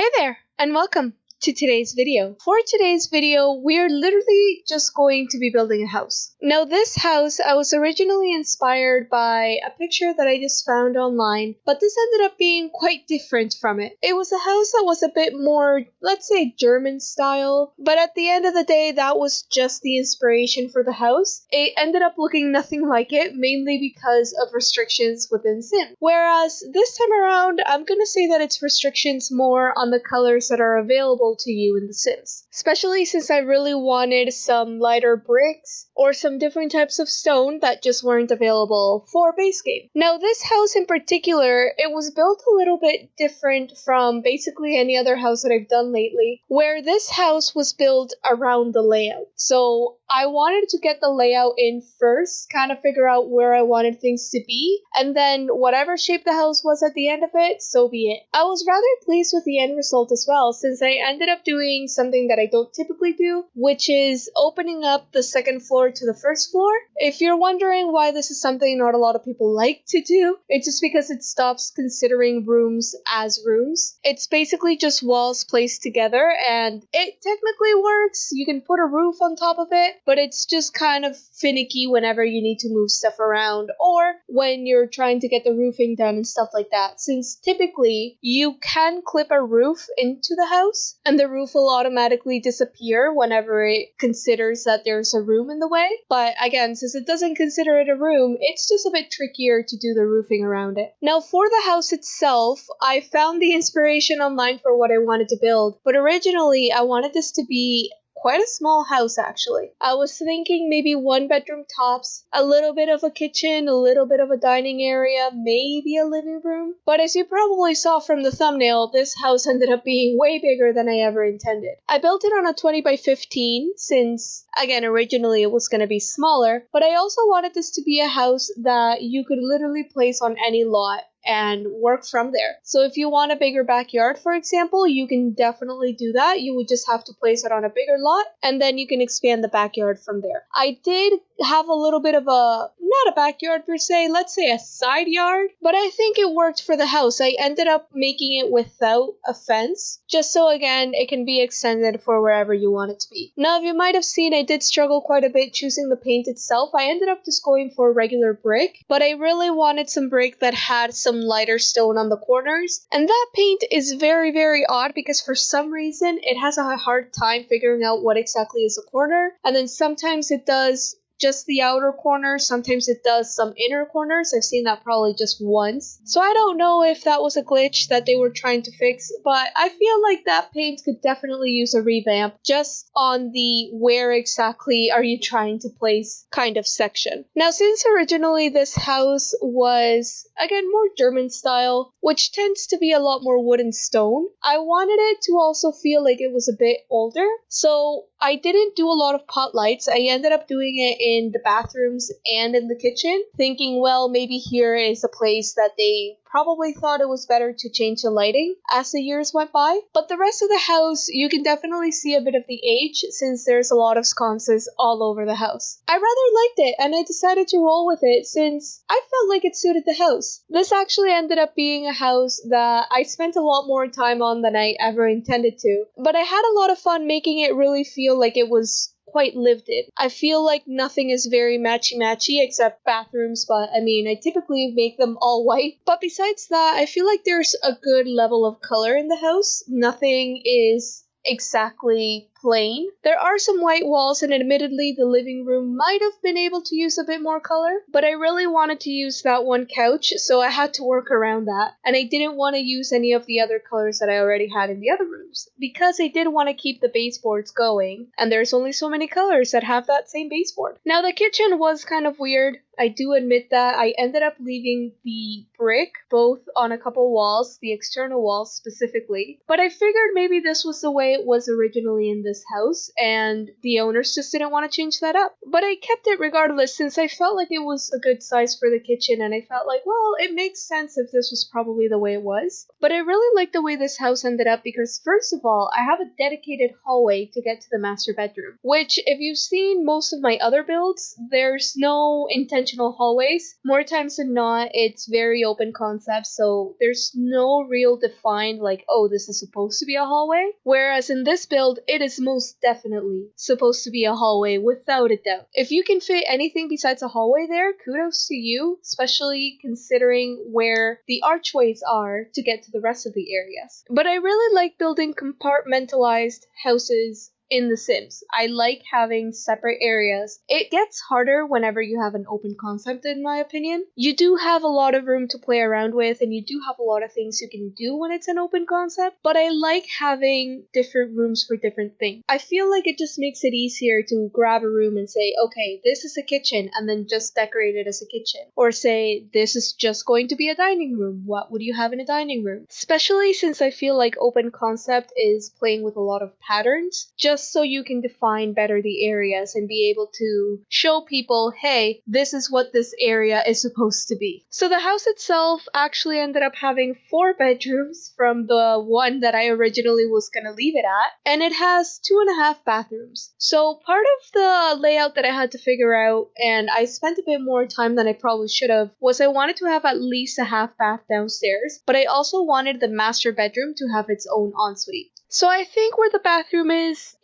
Hey there, and welcome to today's video. For today's video, we're literally just going to be building a house. Now, this house, I was originally inspired by a picture that I just found online, but this ended up being quite different from it. It was a house that was a bit more, let's say, German style, but at the end of the day, that was just the inspiration for the house. It ended up looking nothing like it, mainly because of restrictions within Sims. Whereas this time around, I'm gonna say that it's restrictions more on the colors that are available to you in The Sims. Especially since I really wanted some lighter bricks or some different types of stone that just weren't available for base game. Now, this house in particular, it was built a little bit different from basically any other house that I've done lately, where this house was built around the layout. So I wanted to get the layout in first, kind of figure out where I wanted things to be, and then whatever shape the house was at the end of it, so be it. I was rather pleased with the end result as well, since I ended up doing something that I don't typically do, which is opening up the second floor to the first floor. If you're wondering why this is something not a lot of people like to do, it's just because it stops considering rooms as rooms. It's basically just walls placed together, and it technically works. You can put a roof on top of it, but it's just kind of finicky whenever you need to move stuff around or when you're trying to get the roofing done and stuff like that, since typically you can clip a roof into the house and the roof will automatically disappear whenever it considers that there's a room in the way. But again, since it doesn't consider it a room, it's just a bit trickier to do the roofing around it. Now, for the house itself, I found the inspiration online for what I wanted to build, but originally I wanted this to be quite a small house, actually. I was thinking maybe 1 bedroom tops, a little bit of a kitchen, a little bit of a dining area, maybe a living room. But as you probably saw from the thumbnail, this house ended up being way bigger than I ever intended. I built it on a 20x15 since, again, originally it was going to be smaller, but I also wanted this to be a house that you could literally place on any lot and work from there. So if you want a bigger backyard, for example, you can definitely do that. You would just have to place it on a bigger lot, and then you can expand the backyard from there. I did have a little bit of not a backyard per se, let's say a side yard, but I think it worked for the house. I ended up making it without a fence, just so again, it can be extended for wherever you want it to be. Now, if you might have seen, I did struggle quite a bit choosing the paint itself. I ended up just going for regular brick, but I really wanted some brick that had some lighter stone on the corners, and that paint is very, very odd because for some reason it has a hard time figuring out what exactly is a corner, and then sometimes it does just the outer corner, sometimes it does some inner corners. I've seen that probably just once. So I don't know if that was a glitch that they were trying to fix, but I feel like that paint could definitely use a revamp just on the where exactly are you trying to place kind of section. Now, since originally this house was, again, more German style, which tends to be a lot more wood and stone, I wanted it to also feel like it was a bit older. So I didn't do a lot of pot lights. I ended up doing it in the bathrooms and in the kitchen, thinking, well, maybe here is a place that they probably thought it was better to change the lighting as the years went by. But the rest of the house, you can definitely see a bit of the age since there's a lot of sconces all over the house. I rather liked it, and I decided to roll with it since I felt like it suited the house. This actually ended up being a house that I spent a lot more time on than I ever intended to, but I had a lot of fun making it really feel like it was quite lived in. I feel like nothing is very matchy-matchy except bathrooms, but I mean, I typically make them all white. But besides that, I feel like there's a good level of color in the house. Nothing is exactly plain. There are some white walls, and admittedly the living room might have been able to use a bit more color, but I really wanted to use that one couch, so I had to work around that. And I didn't want to use any of the other colors that I already had in the other rooms, because I did want to keep the baseboards going, and there's only so many colors that have that same baseboard. Now, the kitchen was kind of weird. I do admit that. I ended up leaving the brick both on a couple walls, the external walls specifically, but I figured maybe this was the way it was originally in the this house, and the owners just didn't want to change that up. But I kept it regardless since I felt like it was a good size for the kitchen, and I felt like, well, it makes sense if this was probably the way it was. But I really like the way this house ended up because, first of all, I have a dedicated hallway to get to the master bedroom, which, if you've seen most of my other builds, there's no intentional hallways. More times than not, it's very open concept, so there's no real defined, like, oh, this is supposed to be a hallway. Whereas in this build, it is most definitely supposed to be a hallway without a doubt. If you can fit anything besides a hallway there, kudos to you, especially considering where the archways are to get to the rest of the areas. But I really like building compartmentalized houses in The Sims. I like having separate areas. It gets harder whenever you have an open concept, in my opinion. You do have a lot of room to play around with, and you do have a lot of things you can do when it's an open concept, but I like having different rooms for different things. I feel like it just makes it easier to grab a room and say, okay, this is a kitchen, and then just decorate it as a kitchen. Or say, this is just going to be a dining room. What would you have in a dining room? Especially since I feel like open concept is playing with a lot of patterns, just so you can define better the areas and be able to show people, hey, this is what this area is supposed to be. So the house itself actually ended up having 4 bedrooms from the one that I originally was going to leave it at, and it has 2.5 bathrooms. So part of the layout that I had to figure out, and I spent a bit more time than I probably should have, was I wanted to have at least a half bath downstairs, but I also wanted the master bedroom to have its own ensuite. So I think where the bathroom is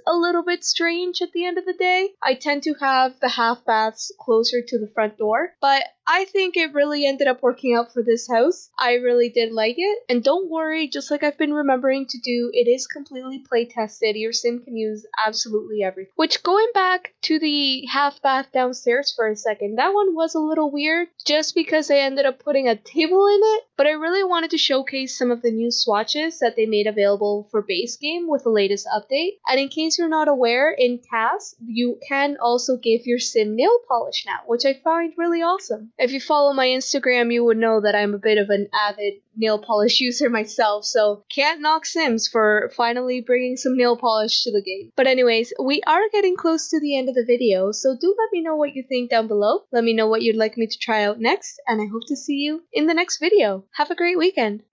a little bit strange at the end of the day. I tend to have the half baths closer to the front door, but I think it really ended up working out for this house. I really did like it. And don't worry, just like I've been remembering to do, it is completely play tested. Your sim can use absolutely everything. Which, going back to the half bath downstairs for a second, that one was a little weird just because I ended up putting a table in it, but I really wanted to showcase some of the new swatches that they made available for base game with the latest update. And in case you're not aware, in tasks, you can also give your sim nail polish now, which I find really awesome. If you follow my Instagram, you would know that I'm a bit of an avid nail polish user myself, so can't knock Sims for finally bringing some nail polish to the game. But anyways, we are getting close to the end of the video, so do let me know what you think down below. Let me know what you'd like me to try out next, and I hope to see you in the next video. Have a great weekend!